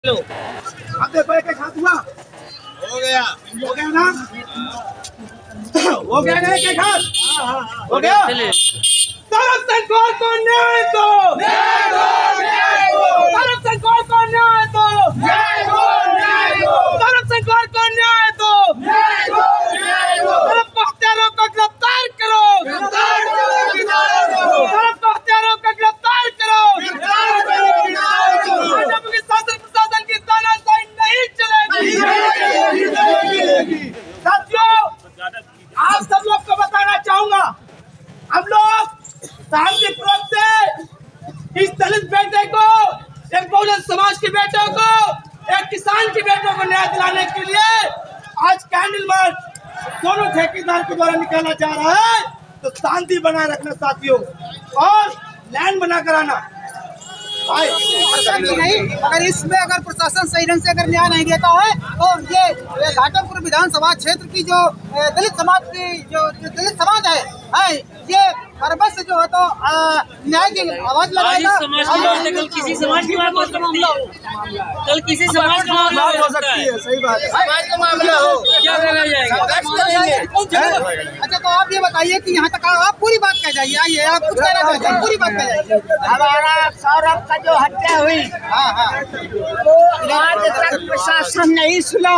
अब देखो एक हाथ हुआ, हो गया ना, हो गया ना एक हाथ, हो गया। तरफ सरकार को न्याय दो, तरफ सरकार को न्याय दो, तरफ सरकार को न्याय दो, तरफ पख्तियारों को गिरफ्तार करो, तरफ पख्तियारों को गिरफ्तार करो। शासन प्रशासन की तानाशाही नहीं चलेगी। साथियों, आप सब लोग को बताना चाहूंगा, हम लोग शांतिपूर्वक से इस दलित बेटे को, एक बहुजन समाज के बेटे को, एक किसान के बेटे को न्याय दिलाने के लिए आज कैंडल मार्च दोनों ठेकेदार के द्वारा निकाला जा रहा है। तो शांति बनाए रखना साथियों, और लैंड बना कर आना। नहीं, अगर इसमें अगर प्रशासन सही ढंग से अगर न्याय नहीं देता है तो ये घाटमपुर विधानसभा क्षेत्र की जो दलित समाज की जो दलित समाज है ये हर बस जो है तो न्याय की आवाज लगाएगा। कल किसी समाज की बात हो सकती है, कल किसी समाज का मामला हो सकता है। सही बात है, समाज का मामला हो क्या करा जाएगा। अच्छा, तो आप ये बताइए कि यहाँ तक आप पूरी बात कह जाइए। आइए, आप कुछ कहना चाहते हैं, पूरी बात कह जाइए। हमारा सौरभ का जो हत्या हुई, वो आज तक प्रशासन नहीं सुना।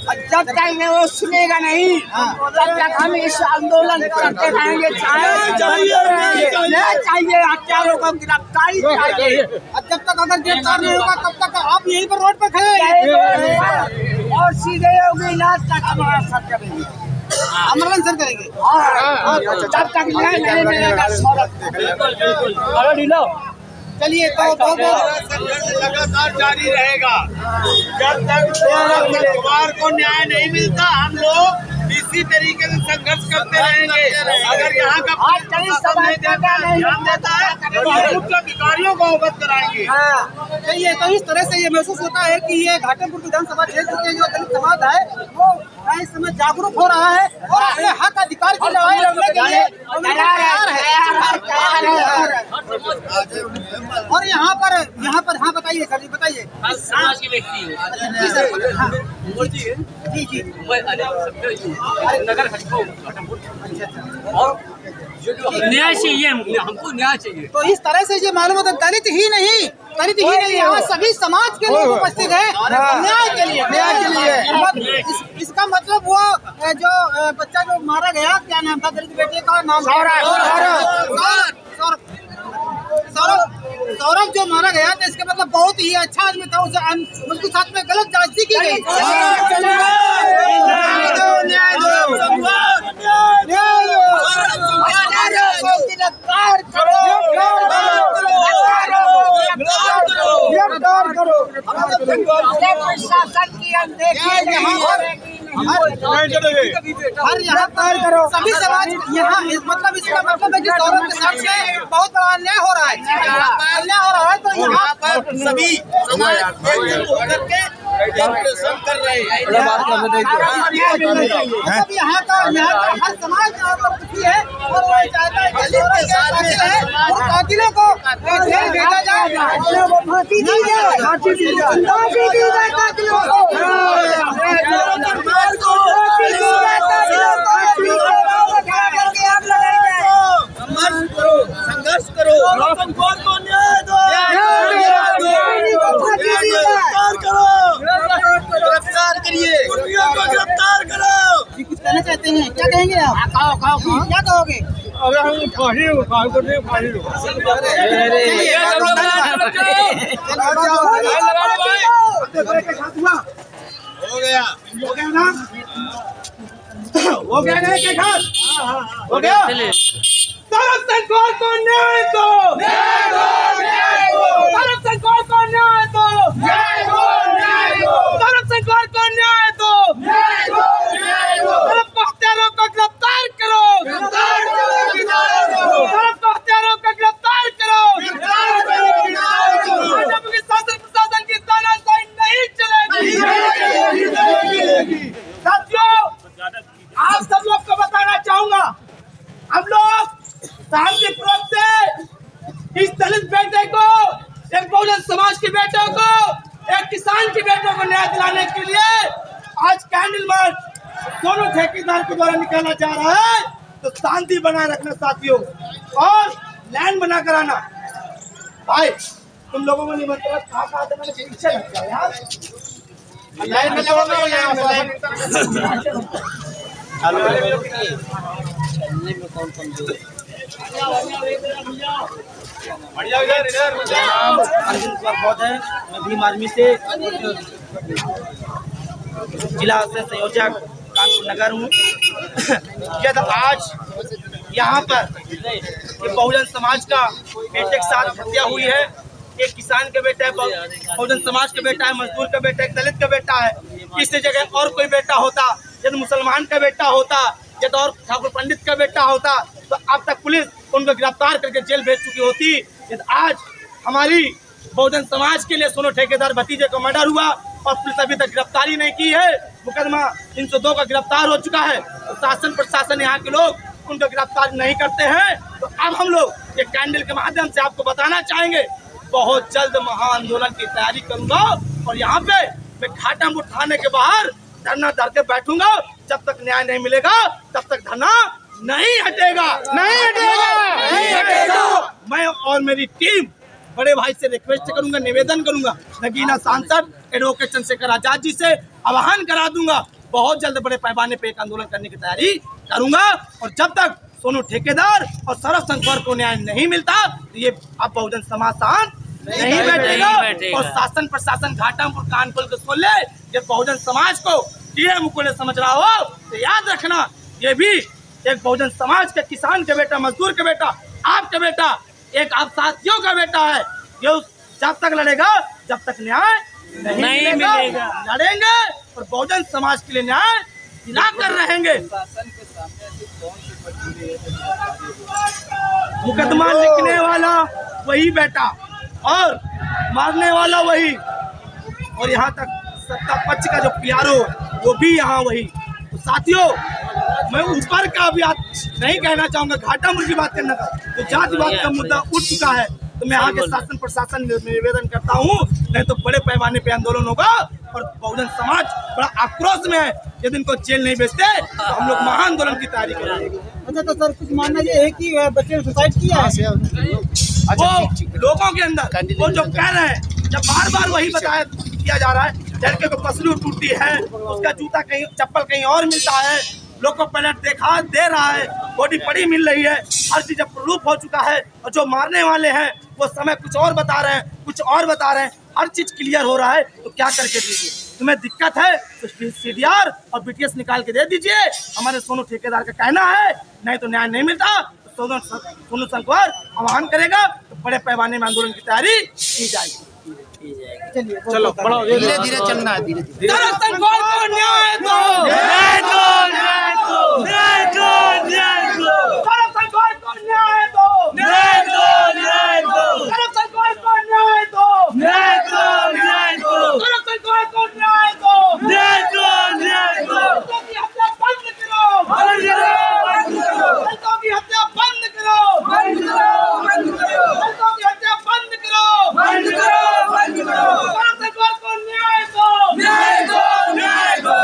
जब तक वो सुनेगा नहीं तब तक हम इस आंदोलन करते रहेंगे। चाहिए हत्यारों को गिरफ्तारी चाहिए। जब तक अगर गिरफ्तार नहीं होगा तब तक आप यहीं पर रोड पे खड़े हैं और सीधे योगी नाथ तक हमारा साथ करेंगे, आंदोलन सर करेंगे जब तक न्याय नहीं मिलेगा। चलिए, तो लगातार जारी रहेगा जब तक परिवार को न्याय नहीं मिलता। हम लोग इसी तरीके से संघर्ष करते रहेंगे। अगर यहाँ का नहीं ध्यान देता है तो उच्च अधिकारियों को अवगत कराएंगे। चलिए, तो इस तरह से ये महसूस होता है कि ये घाटमपुर विधानसभा क्षेत्र के जो दलित समाज है वो इस समय जागरूक हो रहा है और अपने हक अधिकार की लड़ाई लड़ने के लिए तैयार है। और यहाँ पर हाँ बताइए सर, बताइए। समाज के व्यक्ति जी सर, हाँ जी नगर न्याय चाहिए, हमको न्याय चाहिए। तो इस तरह से ये मालूम होता है दलित ही नहीं यहाँ सभी समाज के लोग उपस्थित हैं न्याय के लिए। इसका मतलब वो जो बच्चा जो मारा गया, क्या नाम था दलित बेटे का नाम? सौरभ जो मारा गया था, इसका मतलब बहुत ही अच्छा आदमी था। उसके साथ में गलत जांची की गई। हर यहाँ पर सभी समाज यहाँ मतलब इसका मतलब है कि सौरभ के साथ में बहुत बड़ा अन्याय हो रहा है। तो यहाँ पर सभी समाज होकर के कर रहे हैं। मतलब यहाँ का हर समाज दुखी है और वो चाहता है और कातिलों को जेल भेजा जाए, फांसी दी जाए, संघर्ष करो, न्याय दो, गिरफ्तार करिए, गिरफ्तार करो। कुछ कहना चाहते हैं, क्या कहेंगे आप? क्या कहोगे? अगर हम फांसी हो गया ना, हो गया ना एक हाथ, हो गया। तरफ सरकार को न्याय दो, तरफ सरकार को न्याय दो, तरफ सरकार को न्याय दो, तरफ पख्तियारों को गिरफ्तार करो, तरफ पख्तियारों को गिरफ्तार करो। शासन प्रशासन की तानाशाही नहीं चलेगी। साथियों, आप सब लोग को बताना चाहूंगा, हम लोग शांतिपूर्वक से इस दलित बेटे को, एक एक किसान के बेटों को न्याय दिलाने के लिए आज कैंडल मार्च दोनों ठेकेदार के द्वारा निकाला जा रहा है। तो शांति बनाए रखना साथियों और लैंड बना कर आना। भाई तुम लोगों को निमंत्रण कहा देना पीछे लग जाए यार। लाइन में लगो मैं भीम आर्मी से जिला से संयोजक कानपुर नगर हूँ। जब आज यहाँ पर बहुजन समाज का बेटे के साथ हत्या हुई है, एक किसान का बेटा है, बहुजन समाज का बेटा है, मजदूर का बेटा है, दलित का बेटा है। इस जगह और कोई बेटा होता, यदि मुसलमान का बेटा होता, यदि और ठाकुर पंडित का बेटा होता तो अब तक पुलिस उनको गिरफ्तार करके जेल भेज चुकी होती। यदि आज हमारी बहुजन समाज के लिए सोनू ठेकेदार भतीजे को मर्डर हुआ और पुलिस अभी तक गिरफ्तारी नहीं की है, मुकदमा 302 का गिरफ्तार हो चुका है, तो शासन प्रशासन यहाँ के लोग उनको गिरफ्तार नहीं करते हैं। तो अब हम लोग ये कैंडल के माध्यम से आपको बताना चाहेंगे, बहुत जल्द महाआंदोलन की तैयारी करूंगा और यहाँ पे मैं घाटमपुर थाने के बाहर धरना धर के बैठूंगा। जब तक न्याय नहीं मिलेगा तब तक धरना नहीं हटेगा, नहीं हटेगा, नहीं हटेगा। मैं और मेरी टीम बड़े भाई से रिक्वेस्ट करूंगा, निवेदन करूंगा, नगीना सांसद एडवोकेट चंद्रशेखर आजाद जी से आह्वान करा दूंगा, बहुत जल्द बड़े पैमाने पे एक आंदोलन करने की तैयारी करूंगा। और जब तक सोनू ठेकेदार और सरफ संख्वर को न्याय नहीं मिलता तो ये अब बहुजन समाज शांत नहीं बैठेगा। और शासन प्रशासन घाटमपुर कान खोल के सुन ले, ये बहुजन समाज को कीड़े मुकोड़े समझ रहा हो तो याद रखना, ये भी एक बहुजन समाज के किसान का बेटा, मजदूर का बेटा, आपका बेटा, एक आप साथियों का बेटा है। ये जब तक लड़ेगा जब तक न्याय नहीं मिलेगा, लड़ेंगे और बहुजन समाज के लिए न्याय दिलाकर रहेंगे। मुकदमा लिखने वाला वही बेटा और मारने वाला वही, और यहाँ तक सत्ता पक्ष का जो प्यारो वो भी यहाँ वही। तो साथियों, मैं ऊपर का भी नहीं कहना चाहूँगा, घाटमपुर की बात करना था तो जातिवाद का मुद्दा उठ चुका है। तो मैं यहाँ के शासन प्रशासन निवेदन करता हूँ, नहीं तो बड़े पैमाने पे आंदोलन होगा और बहुजन समाज बड़ा आक्रोश में है। यदि इनको जेल नहीं भेजते तो हम लोग महाआंदोलन की तैयारी करेंगे। अच्छा तो सर कुछ मानना ये है कि बच्चे ने सुसाइड किया है? वो लोगों के अंदर वो जो कह रहे हैं, जब बार बार वही बताया किया जा रहा है, लड़के को पसलू टूटी है, उसका जूता कहीं, चप्पल कहीं और मिलता है, लोग को पलट देखा दे रहा है, बॉडी पड़ी मिल रही है, हर चीज प्रूफ हो चुका है। और जो मारने वाले हैं वो समय कुछ और बता रहे हैं, कुछ और बता रहे हैं, हर चीज क्लियर हो रहा है। तो क्या करके दीजिए, तुम्हें दिक्कत है तो CDR और BTS निकाल के दे दीजिए, हमारे सोनू ठेकेदार का कहना है। नहीं तो न्याय नहीं मिलता तो सोनू संख्वर आह्वान करेगा, तो बड़े पैमाने में आंदोलन की तैयारी की जाएगी। चलो धीरे धीरे चलना है, धीरे धीरे। संख्वर को न्याय दो, न्याय दो, न्याय दो, न्याय दो, न्याय दो, संख्वर को न्याय दो, न्याय दो, न्याय दो, संख्वर को न्याय दो, न्याय दो, न्याय दो, संख्वर को न्याय दो, न्याय दो, न्याय दो, दलितों की हत्या बंद करो, बंद करो, बंद करो, दलितों की हत्या बंद करो, बंद करो, बंद करो, दलितों की हत्या बंद करो, बंद करो, बंद करो, संख्वर को न्याय दो, न्याय दो, न्याय दो,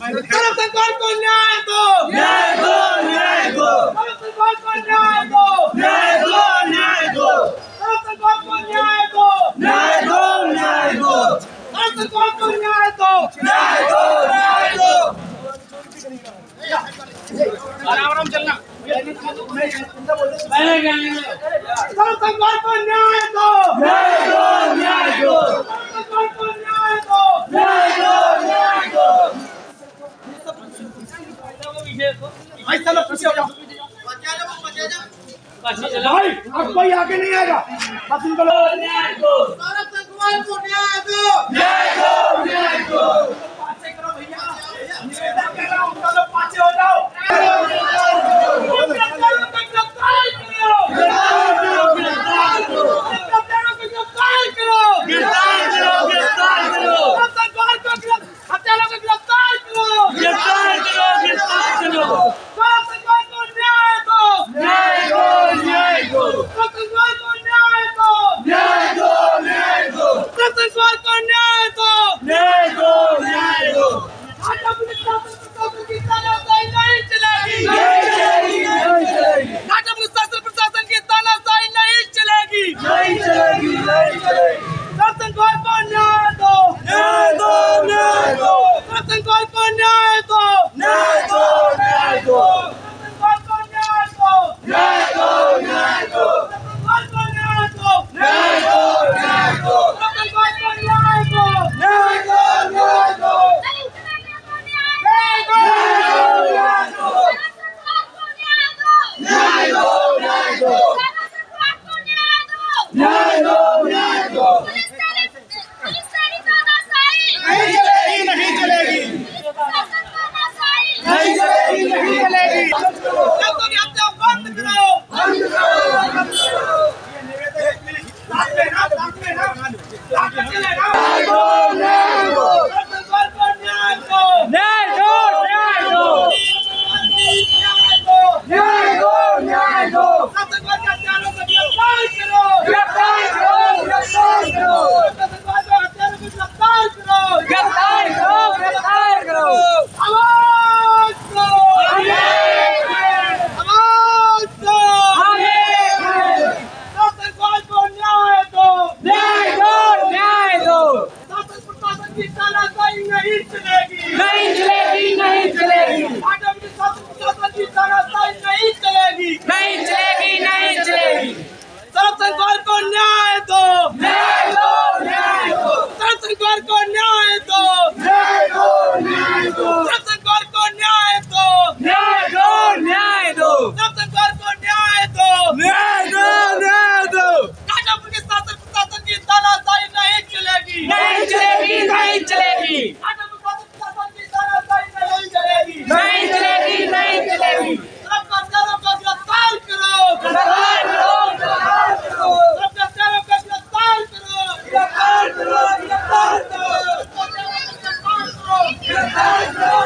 संख्वर को न्याय दो, न्याय दो, न्याय दो, संख्वर को न्याय दो, न्याय दो, न्याय दो, संख्वर को न्याय दो, न्याय दो, न्याय दो, संख्वर को न्याय दो, न्याय दो, न्याय दो। आराम चलना। पहले गाएंगे। संख्वर को न्याय दो, न्याय दो, न्याय दो, संख्वर को न्याय दो, न्याय दो, न्याय दो। भाई चलो पीछे हो जाओ। भाई अब कोई आगे नहीं आएगा, बस इनको लो। न्याय दो, संख्वर को न्याय दो, न्याय दो, न्याय दो। पाछे करो भैया, निवेदन कर रहा हूँ, चलो पाछे हो जाओ। न्याय दो, न्याय दो, न्याय दो, न्याय दो, न्याय चलेगी नहीं चलेगी नहीं चलेगी नहीं चलेगी सरकारों को गिरफ्तार करो गिरफ्तार करो सरकारों को गिरफ्तार करो गिरफ्तार करो गिरफ्तार करो गिरफ्तार करो